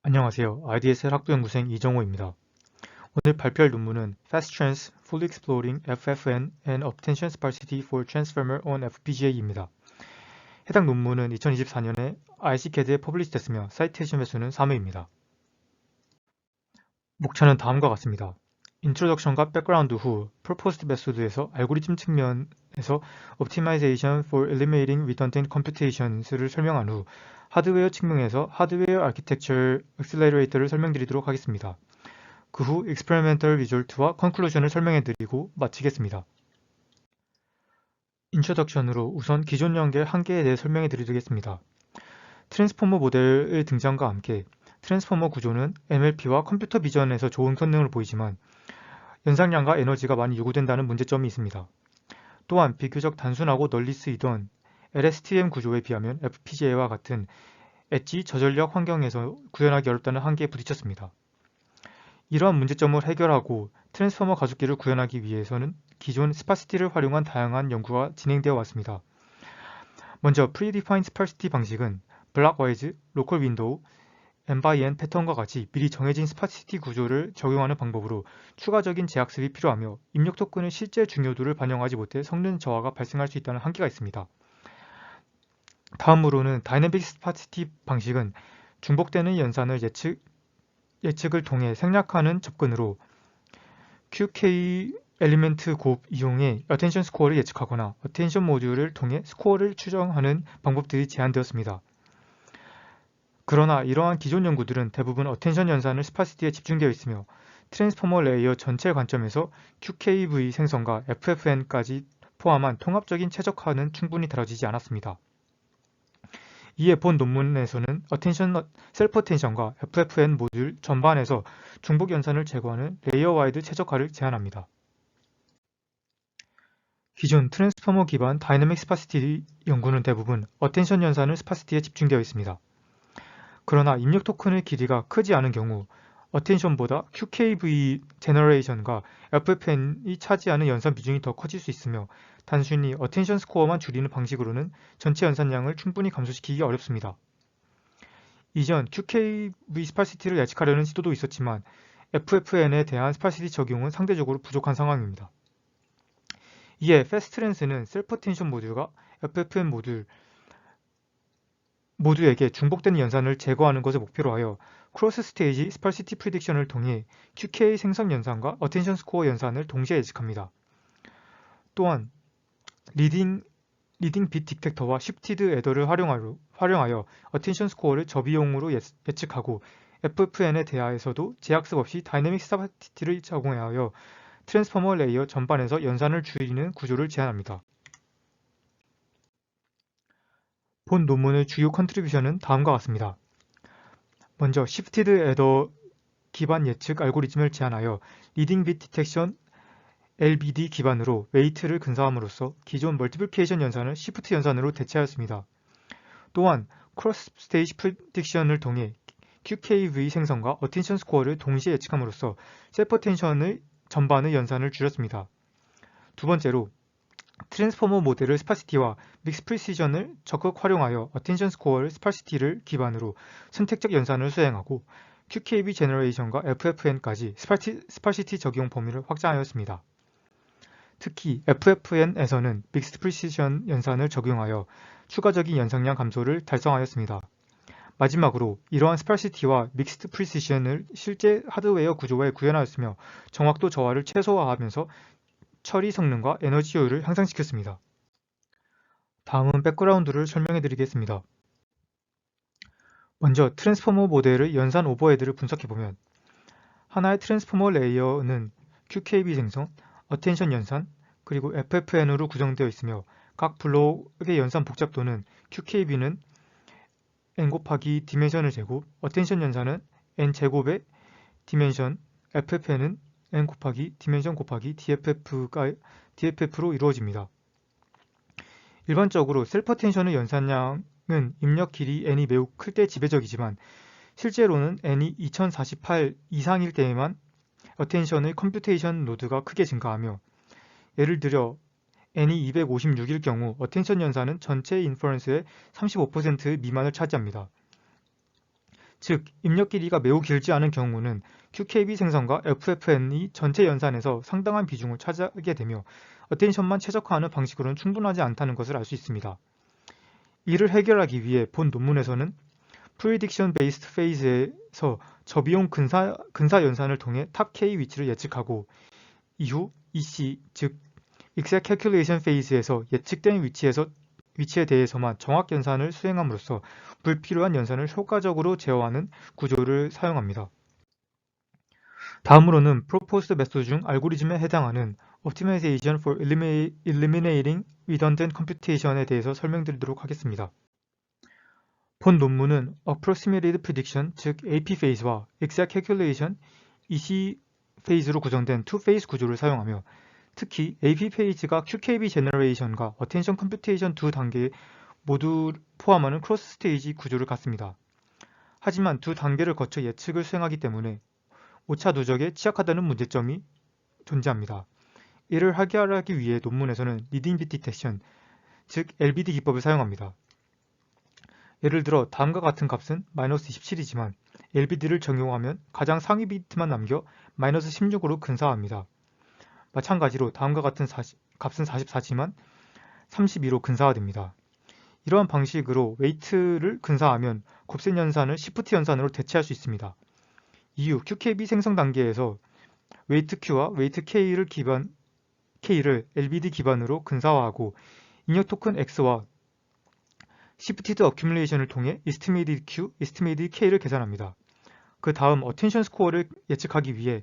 안녕하세요. IDSL 학부연구생 이정호입니다. 오늘 발표할 논문은 Fast Trans Fully Exploring FFN and Obtention Sparsity for Transformer on FPGA입니다. 해당 논문은 2024년에 ICCAD에 퍼블리시됐으며 사이테이션 횟수는 3회입니다. 목차는 다음과 같습니다. 인트로덕션과 백그라운드 후 Proposed Method에서 알고리즘 측면에서 Optimization for Eliminating Redundant Computations를 설명한 후 하드웨어 측면에서 하드웨어 아키텍처 액셀러레이터를 설명드리도록 하겠습니다. 그 후 Experimental Result와 Conclusion을 설명해드리고 마치겠습니다. 인트로덕션으로 우선 기존 연계 한계에 대해 설명해드리겠습니다. 트랜스포머 모델의 등장과 함께 트랜스포머 구조는 MLP와 컴퓨터 비전에서 좋은 성능을 보이지만 연상량과 에너지가 많이 요구된다는 문제점이 있습니다. 또한 비교적 단순하고 널리 쓰이던 LSTM 구조에 비하면 FPGA와 같은 엣지 저전력 환경에서 구현하기 어렵다는 한계에 부딪혔습니다. 이러한 문제점을 해결하고 트랜스포머 가속기를 구현하기 위해서는 기존 스파시티를 활용한 다양한 연구가 진행되어 왔습니다. 먼저 Predefined Sparsity 방식은 블락와이즈, 로컬 윈도우, N/N 패턴과 같이 미리 정해진 스파시티 구조를 적용하는 방법으로 추가적인 재학습이 필요하며 입력 토큰의 실제 중요도를 반영하지 못해 성능 저하가 발생할 수 있다는 한계가 있습니다. 다음으로는 다이내믹 스파시티 방식은 중복되는 연산을 예측을 통해 생략하는 접근으로 QK 엘리멘트 곱 이용해 어텐션 스코어를 예측하거나 어텐션 모듈을 통해 스코어를 추정하는 방법들이 제한되었습니다. 그러나 이러한 기존 연구들은 대부분 어텐션 연산을 스파시티에 집중되어 있으며 트랜스포머 레이어 전체 관점에서 QKV 생성과 FFN까지 포함한 통합적인 최적화는 충분히 다뤄지지 않았습니다. 이에 본 논문에서는 셀프 어텐션과 FFN 모듈 전반에서 중복 연산을 제거하는 레이어 와이드 최적화를 제안합니다. 기존 트랜스포머 기반 다이내믹 스파시티 연구는 대부분 어텐션 연산을 스파시티에 집중되어 있습니다. 그러나 입력 토큰의 길이가 크지 않은 경우 어텐션보다 QKV 제너레이션과 FFN이 차지하는 연산 비중이 더 커질 수 있으며 단순히 어텐션 스코어만 줄이는 방식으로는 전체 연산량을 충분히 감소시키기 어렵습니다. 이전 QKV 스파시티를 예측하려는 시도도 있었지만 FFN에 대한 스파시티 적용은 상대적으로 부족한 상황입니다. 이에 패스트랜스는 셀프 어텐션 모듈과 FFN 모두에게 중복되는 연산을 제거하는 것을 목표로 하여 크로스 스테이지 스파시티 프리딕션을 통해 QK 생성 연산과 어텐션 스코어 연산을 동시에 예측합니다. 또한 리딩 빗 디텍터와 시프티드 애더를 활용하여 어텐션 스코어를 저비용으로 예측하고 FFN에 대하여서도 제약습 없이 다이내믹 스파시티를 적용하여 트랜스포머 레이어 전반에서 연산을 줄이는 구조를 제안합니다. 본 논문의 주요 컨트리뷰션은 다음과 같습니다. 먼저 Shifted Adder 기반 예측 알고리즘을 제안하여 리딩 빗 디텍션 LBD 기반으로 웨이트를 근사함으로써 기존 멀티플리케이션 연산을 시프트 연산으로 대체하였습니다. 또한 크로스 스테이지 프리딕션을 통해 QKV 생성과 어텐션 스코어를 동시에 예측함으로써 셀프 어텐션의 전반의 연산을 줄였습니다. 두 번째로 트랜스포머 모델의 스파시티와 믹스 프리시전을 적극 활용하여 어텐션 스코어를 스파시티를 기반으로 선택적 연산을 수행하고 QKV 제너레이션과 FFN까지 스파시티 적용 범위를 확장하였습니다. 특히 FFN에서는 믹스 프리시전 연산을 적용하여 추가적인 연산량 감소를 달성하였습니다. 마지막으로 이러한 스파시티와 믹스드 프리시전을 실제 하드웨어 구조에 구현하였으며 정확도 저하를 최소화하면서 처리 성능과 에너지 효율을 향상시켰습니다. 다음은 백그라운드를 설명해 드리겠습니다. 먼저 트랜스포머 모델의 연산 오버헤드를 분석해보면 하나의 트랜스포머 레이어는 QKB 생성, 어텐션 연산, 그리고 FFN으로 구성되어 있으며 각 블록의 연산 복잡도는 QKB는 n 곱하기 디멘션을 제곱, 어텐션 연산은 n 제곱의 디멘션, FFN은 n 곱하기 디멘션 곱하기 DFF로 이루어집니다. 일반적으로 셀프 어텐션의 연산량은 입력 길이 n이 매우 클 때 지배적이지만 실제로는 n이 2048 이상일 때에만 어텐션의 컴퓨테이션 노드가 크게 증가하며 예를 들어 n이 256일 경우 어텐션 연산은 전체 인퍼런스의 35% 미만을 차지합니다. 즉, 입력 길이가 매우 길지 않은 경우는 QKB 생성과 FFN이 전체 연산에서 상당한 비중을 차지하게 되며 어텐션만 최적화하는 방식으로는 충분하지 않다는 것을 알 수 있습니다. 이를 해결하기 위해 본 논문에서는 Prediction Based Phase에서 저비용 근사 연산을 통해 탑 K 위치를 예측하고 이후 EC, 즉 Exact Calculation Phase에서 예측된 위치에 대해서만 정확 연산을 수행함으로써 불필요한 연산을 효과적으로 제어하는 구조를 사용합니다. 다음으로는 Proposed Method 중 알고리즘에 해당하는 Optimization for Eliminating Redundant Computation에 대해서 설명드리도록 하겠습니다. 본 논문은 Approximated Prediction, 즉 AP phase와 Exact Calculation, EC phase로 구성된 투-페이스 구조를 사용하며 특히 AP phase가 QKB Generation과 Attention Computation 두 단계 모두 포함하는 크로스 스테이지 구조를 갖습니다. 하지만 두 단계를 거쳐 예측을 수행하기 때문에 오차 누적에 취약하다는 문제점이 존재합니다. 이를 해결하기 위해 논문에서는 Leading Bit Detection, 즉 LBD 기법을 사용합니다. 예를 들어 다음과 같은 값은 -27이지만 LBD를 적용하면 가장 상위 비트만 남겨 -16으로 근사합니다. 마찬가지로 다음과 같은 값은 44지만 32로 근사화됩니다. 이러한 방식으로 웨이트를 근사하면 곱셈 연산을 시프트 연산으로 대체할 수 있습니다. 이후 QKB 생성 단계에서 웨이트 Q와 웨이트 K를 LBD 기반으로 근사화하고 입력 토큰 X와 Shifted Accumulation을 통해 Estimated Q, Estimated K를 계산합니다. 그 다음 Attention Score를 예측하기 위해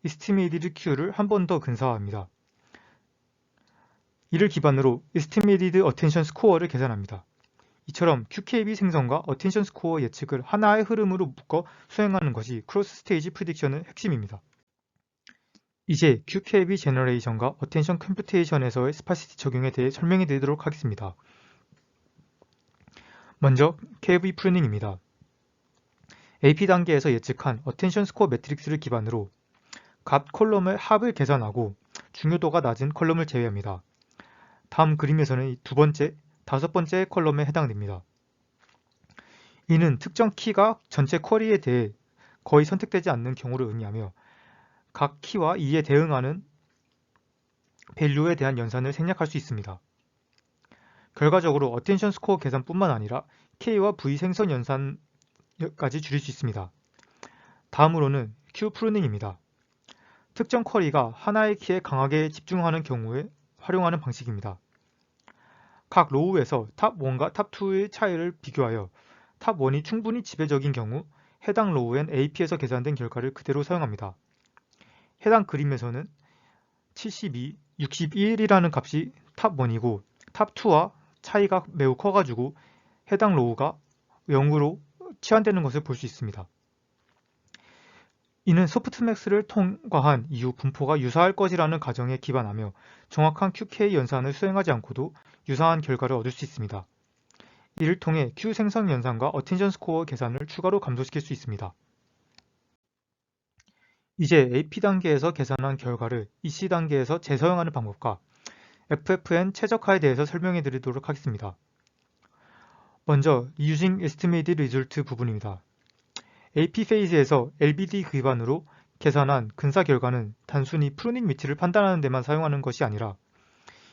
Estimated Q를 한 번 더 근사화합니다. 이를 기반으로 Estimated Attention Score를 계산합니다. 이처럼 QKB 생성과 Attention Score 예측을 하나의 흐름으로 묶어 수행하는 것이 크로스 스테이지 프리딕션의 핵심입니다. 이제 QKB 제너레이션과 Attention Computation에서의 스파시티 적용에 대해 설명해 드리도록 하겠습니다. 먼저 KV 프루닝입니다. AP 단계에서 예측한 Attention Score 매트릭스를 기반으로 값 컬럼의 합을 계산하고 중요도가 낮은 컬럼을 제외합니다. 다음 그림에서는 두 번째, 다섯 번째 컬럼에 해당됩니다. 이는 특정 키가 전체 쿼리에 대해 거의 선택되지 않는 경우를 의미하며 각 키와 이에 대응하는 밸류에 대한 연산을 생략할 수 있습니다. 결과적으로 어텐션 스코어 계산뿐만 아니라 K와 V 생성 연산까지 줄일 수 있습니다. 다음으로는 Q 프루닝입니다. 특정 쿼리가 하나의 키에 강하게 집중하는 경우에 활용하는 방식입니다. 각 로우에서 탑 1과 탑 2의 차이를 비교하여 탑 1이 충분히 지배적인 경우 해당 로우엔 AP에서 계산된 결과를 그대로 사용합니다. 해당 그림에서는 72, 61이라는 값이 탑 1이고 탑 2와 차이가 매우 커가지고 해당 로우가 0으로 치환되는 것을 볼 수 있습니다. 이는 소프트맥스를 통과한 이후 분포가 유사할 것이라는 가정에 기반하며 정확한 QK 연산을 수행하지 않고도 유사한 결과를 얻을 수 있습니다. 이를 통해 Q 생성 연산과 어텐션 스코어 계산을 추가로 감소시킬 수 있습니다. 이제 AP 단계에서 계산한 결과를 EC 단계에서 재사용하는 방법과 FFN 최적화에 대해서 설명해 드리도록 하겠습니다. 먼저 Using Estimated Result 부분입니다. AP 페이지에서 LBD 기반으로 계산한 근사 결과는 단순히 프루닝 위치를 판단하는 데만 사용하는 것이 아니라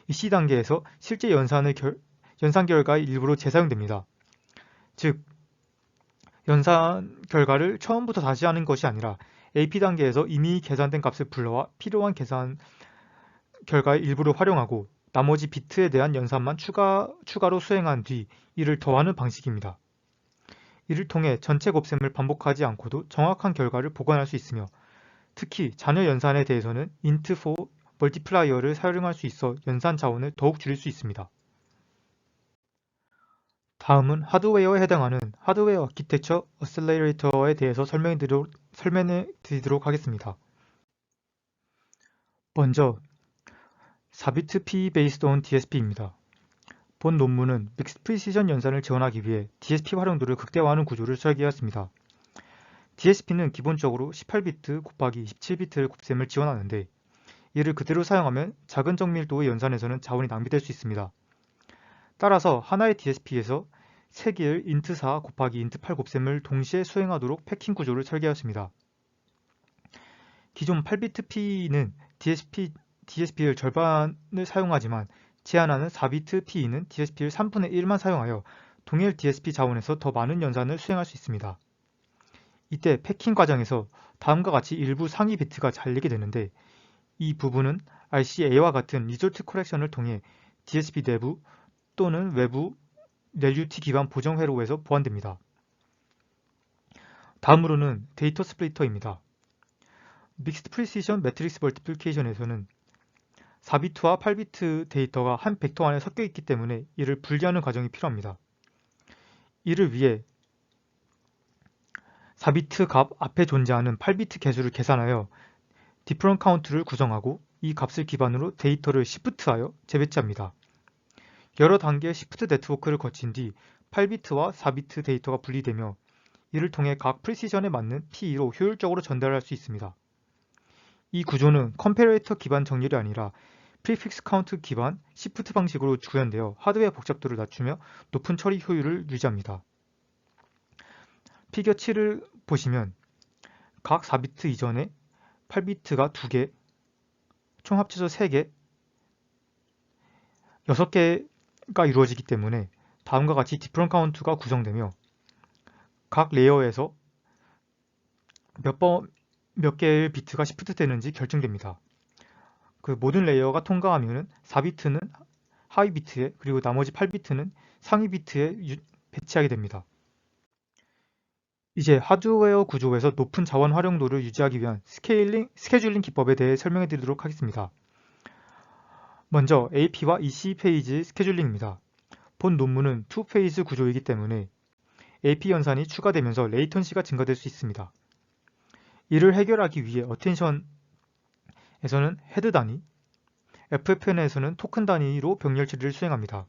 EC 단계에서 실제 연산 결과의 일부로 재사용됩니다. 즉, 연산 결과를 처음부터 다시 하는 것이 아니라 AP 단계에서 이미 계산된 값을 불러와 필요한 계산 결과의 일부를 활용하고 나머지 비트에 대한 연산만 추가로 수행한 뒤 이를 더하는 방식입니다. 이를 통해 전체 곱셈을 반복하지 않고도 정확한 결과를 보관할 수 있으며 특히 잔여 연산에 대해서는 int4 멀티플라이어를 사용할 수 있어 연산 자원을 더욱 줄일 수 있습니다. 다음은 하드웨어에 해당하는 하드웨어 아키텍처 어셀러레이터에 대해서 설명해 드리도록 하겠습니다. 먼저 4비트 P based on DSP입니다. 본 논문은 믹스 프리시전 연산을 지원하기 위해 DSP 활용도를 극대화하는 구조를 설계하였습니다. DSP는 기본적으로 18비트 곱하기 27비트의 곱셈을 지원하는데 이를 그대로 사용하면 작은 정밀도의 연산에서는 자원이 낭비될 수 있습니다. 따라서 하나의 DSP에서 3개의 int4 곱하기 int8 곱셈을 동시에 수행하도록 패킹 구조를 설계하였습니다. 기존 8비트 P는 DSP의 절반을 사용하지만 제한하는 4비트 P는 DSP의 3분의 1만 사용하여 동일 DSP 자원에서 더 많은 연산을 수행할 수 있습니다. 이때 패킹 과정에서 다음과 같이 일부 상위 비트가 잘리게 되는데 이 부분은 RCA와 같은 리졸트 커렉션을 통해 DSP 내부 또는 외부 LUT 기반 보정 회로에서 보완됩니다. 다음으로는 데이터 스플리터입니다. 믹스드 프리시전 매트릭스 멀티플리케이션에서는 4비트와 8비트 데이터가 한 벡터 안에 섞여 있기 때문에 이를 분리하는 과정이 필요합니다. 이를 위해 4비트 값 앞에 존재하는 8비트 개수를 계산하여 different count를 구성하고 이 값을 기반으로 데이터를 시프트하여 재배치합니다. 여러 단계의 시프트 네트워크를 거친 뒤 8비트와 4비트 데이터가 분리되며 이를 통해 각 프리시전에 맞는 P2로 효율적으로 전달할 수 있습니다. 이 구조는 컴패레이터 기반 정렬이 아니라 프리픽스 카운트 기반 시프트 방식으로 구현되어 하드웨어 복잡도를 낮추며 높은 처리 효율을 유지합니다. 피겨 7을 보시면 각 4비트 이전에 8비트가 2개, 총 합쳐서 3개, 6개가 이루어지기 때문에 다음과 같이 디프런 카운트가 구성되며 각 레이어에서 몇 개의 비트가 시프트 되는지 결정됩니다. 그 모든 레이어가 통과하면 4비트는 하위 비트에 그리고 나머지 8비트는 상위 비트에 배치하게 됩니다. 이제 하드웨어 구조에서 높은 자원 활용도를 유지하기 위한 스케줄링 기법에 대해 설명해 드리도록 하겠습니다. 먼저 AP와 EC 페이지 스케줄링입니다. 본 논문은 2페이즈 구조이기 때문에 AP 연산이 추가되면서 레이턴시가 증가될 수 있습니다. 이를 해결하기 위해 어텐션에서는 헤드 단위, FFN에서는 토큰 단위로 병렬 처리를 수행합니다.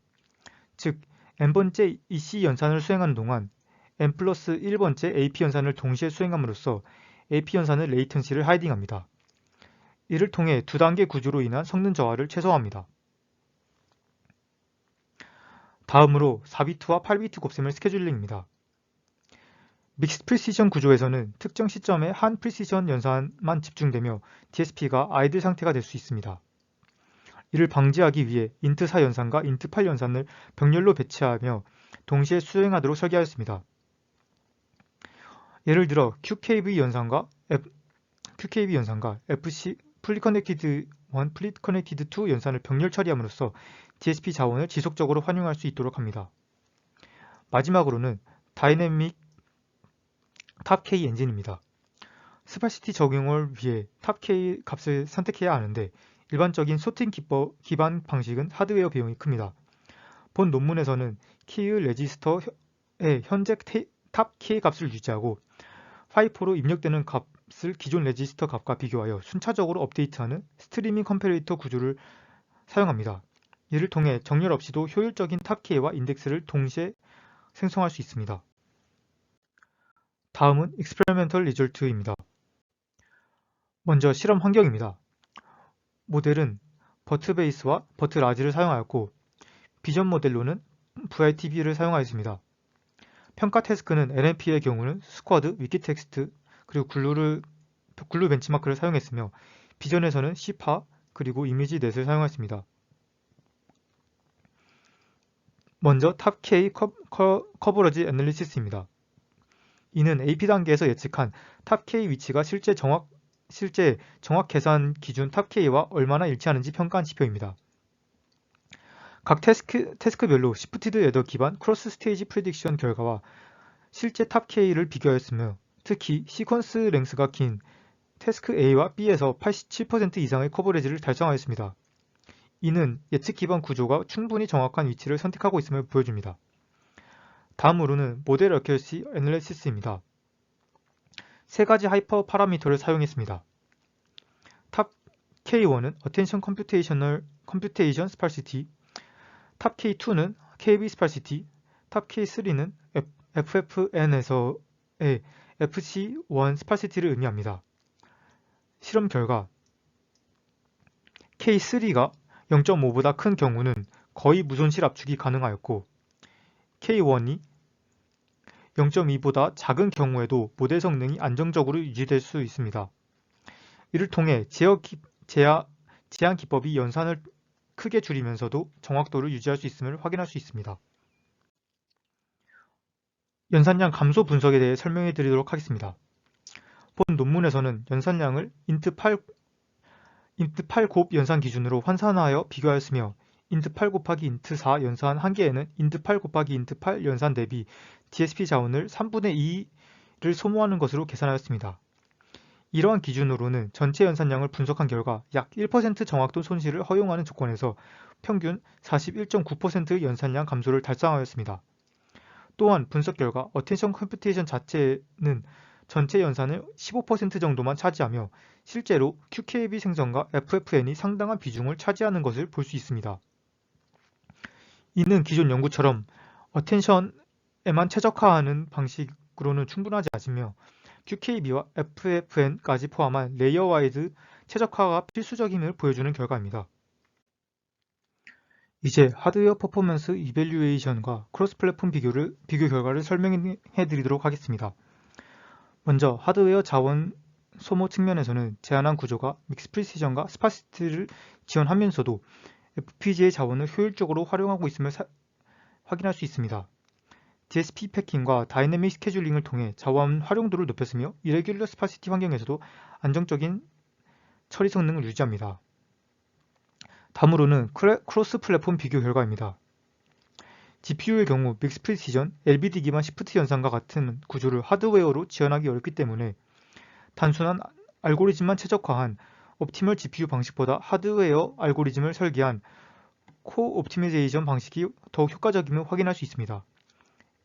즉, n번째 EC 연산을 수행하는 동안 n 플러스 1번째 AP 연산을 동시에 수행함으로써 AP 연산의 레이턴시를 하이딩합니다. 이를 통해 2단계 구조로 인한 성능 저하를 최소화합니다. 다음으로 4비트와 8비트 곱셈을 스케줄링입니다. 믹스 프리시전 구조에서는 특정 시점에 한 프리시전 연산만 집중되며 DSP가 아이들 상태가 될 수 있습니다. 이를 방지하기 위해 int4 연산과 int8 연산을 병렬로 배치하며 동시에 수행하도록 설계하였습니다. 예를 들어 QKV 연산과 FC Fully Connected 1, Fully Connected 2 연산을 병렬 처리함으로써 DSP 자원을 지속적으로 활용할 수 있도록 합니다. 마지막으로는 다이내믹 탑K 엔진입니다. 스파시티 적용을 위해 탑K 값을 선택해야 하는데 일반적인 소팅 기반 방식은 하드웨어 비용이 큽니다. 본 논문에서는 키의 레지스터의 현재 탑K 값을 유지하고 파이프로 입력되는 값을 기존 레지스터 값과 비교하여 순차적으로 업데이트하는 스트리밍 컴패레이터 구조를 사용합니다. 이를 통해 정렬 없이도 효율적인 탑K와 인덱스를 동시에 생성할 수 있습니다. 다음은 Experimental Result입니다. 먼저 실험 환경입니다. 모델은 버트 베이스와 버트 라지를 사용하였고 비전 모델로는 VITB를 사용하였습니다. 평가 태스크는 NMP의 경우는 스쿼드, 위키텍스트, 그리고 글루 벤치마크를 사용했으며 비전에서는 CPA 그리고 이미지 넷을 사용했습니다. 먼저 탑K 커버러지 애널리시스입니다. 이는 AP 단계에서 예측한 탑K 위치가 실제 정확 계산 기준 탑K와 얼마나 일치하는지 평가한 지표입니다. 각 태스크별로 시프티드 애더 기반 크로스 스테이지 프레딕션 결과와 실제 탑K를 비교하였으며 특히 시퀀스 랭스가 긴 태스크 A와 B에서 87% 이상의 커버리지를 달성하였습니다. 이는 예측 기반 구조가 충분히 정확한 위치를 선택하고 있음을 보여줍니다. 다음으로는 모델 어큐러시 애널리시스입니다. 세 가지 하이퍼 파라미터를 사용했습니다. 탑 K1은 Attention Computation Sparsity, 탑 K2는 KB Sparsity, 탑 K3는 FFN에서의 FC1 Sparsity를 의미합니다. 실험 결과 K3가 0.5보다 큰 경우는 거의 무손실 압축이 가능하였고 K1이 0.2보다 작은 경우에도 모델 성능이 안정적으로 유지될 수 있습니다. 이를 통해 제한 기법이 연산을 크게 줄이면서도 정확도를 유지할 수 있음을 확인할 수 있습니다. 연산량 감소 분석에 대해 설명해 드리도록 하겠습니다. 본 논문에서는 연산량을 int8 곱 연산 기준으로 환산하여 비교하였으며 int8 곱하기 int4 연산 한계에는 int8 곱하기 int8 연산 대비 DSP 자원을 3분의 2를 소모하는 것으로 계산하였습니다. 이러한 기준으로는 전체 연산량을 분석한 결과 약 1% 정확도 손실을 허용하는 조건에서 평균 41.9% 연산량 감소를 달성하였습니다. 또한 분석 결과 어텐션 컴퓨테이션 자체는 전체 연산을 15% 정도만 차지하며 실제로 QKB 생성과 FFN이 상당한 비중을 차지하는 것을 볼 수 있습니다. 이는 기존 연구처럼 어텐션에만 최적화하는 방식으로는 충분하지 않으며 QKB와 FFN까지 포함한 레이어 와이드 최적화가 필수적임을 보여주는 결과입니다. 이제 하드웨어 퍼포먼스 이밸류에이션과 크로스 플랫폼 비교 결과를 설명해 드리도록 하겠습니다. 먼저 하드웨어 자원 소모 측면에서는 제한한 구조가 믹스 프리시전과 스파시티를 지원하면서도 FPGA 자원을 효율적으로 활용하고 있음을 확인할 수 있습니다. DSP 패킹과 다이내믹 스케줄링을 통해 자원 활용도를 높였으며 이레귤러 스파시티 환경에서도 안정적인 처리 성능을 유지합니다. 다음으로는 크로스 플랫폼 비교 결과입니다. GPU의 경우 믹스 프리시전, LBD 기반 시프트 연산과 같은 구조를 하드웨어로 지원하기 어렵기 때문에 단순한 알고리즘만 최적화한 옵티멀 GPU 방식보다 하드웨어 알고리즘을 설계한 코옵티미제이션 방식이 더욱 효과적임을 확인할 수 있습니다.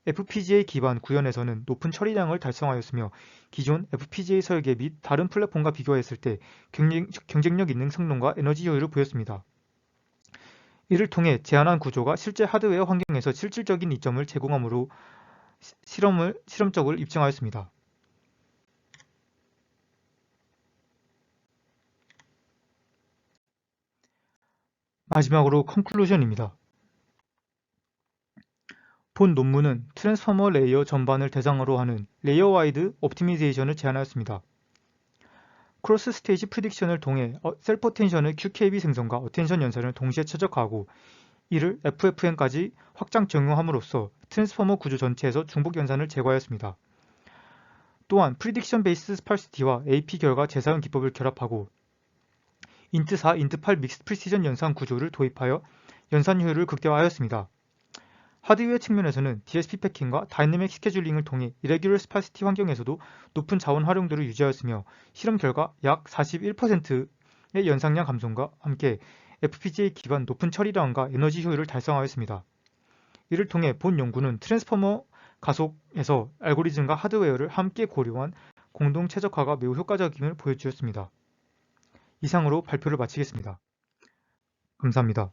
FPGA 기반 구현에서는 높은 처리량을 달성하였으며 기존 FPGA 설계 및 다른 플랫폼과 비교했을 때 경쟁력 있는 성능과 에너지 효율을 보였습니다. 이를 통해 제한한 구조가 실제 하드웨어 환경에서 실질적인 이점을 제공함으로 실험적으로 입증하였습니다. 마지막으로 컨클루전입니다. 본 논문은 트랜스포머 레이어 전반을 대상으로 하는 레이어 와이드 옵티미제이션을 제안하였습니다. 크로스 스테이지 프리딕션을 통해 셀프 어텐션의 QKB 생성과 어텐션 연산을 동시에 최적화하고 이를 FFN까지 확장 적용함으로써 트랜스포머 구조 전체에서 중복 연산을 제거하였습니다. 또한 프리딕션 베이스 스파시티와 AP 결과 재사용 기법을 결합하고 int4, int8 믹스 프리시전 연산 구조를 도입하여 연산 효율을 극대화하였습니다. 하드웨어 측면에서는 DSP 패킹과 다이내믹 스케줄링을 통해 이레귤러 스파시티 환경에서도 높은 자원 활용도를 유지하였으며 실험 결과 약 41%의 연산량 감소과 함께 FPGA 기반 높은 처리량과 에너지 효율을 달성하였습니다. 이를 통해 본 연구는 트랜스포머 가속에서 알고리즘과 하드웨어를 함께 고려한 공동 최적화가 매우 효과적임을 보여주었습니다. 이상으로 발표를 마치겠습니다. 감사합니다.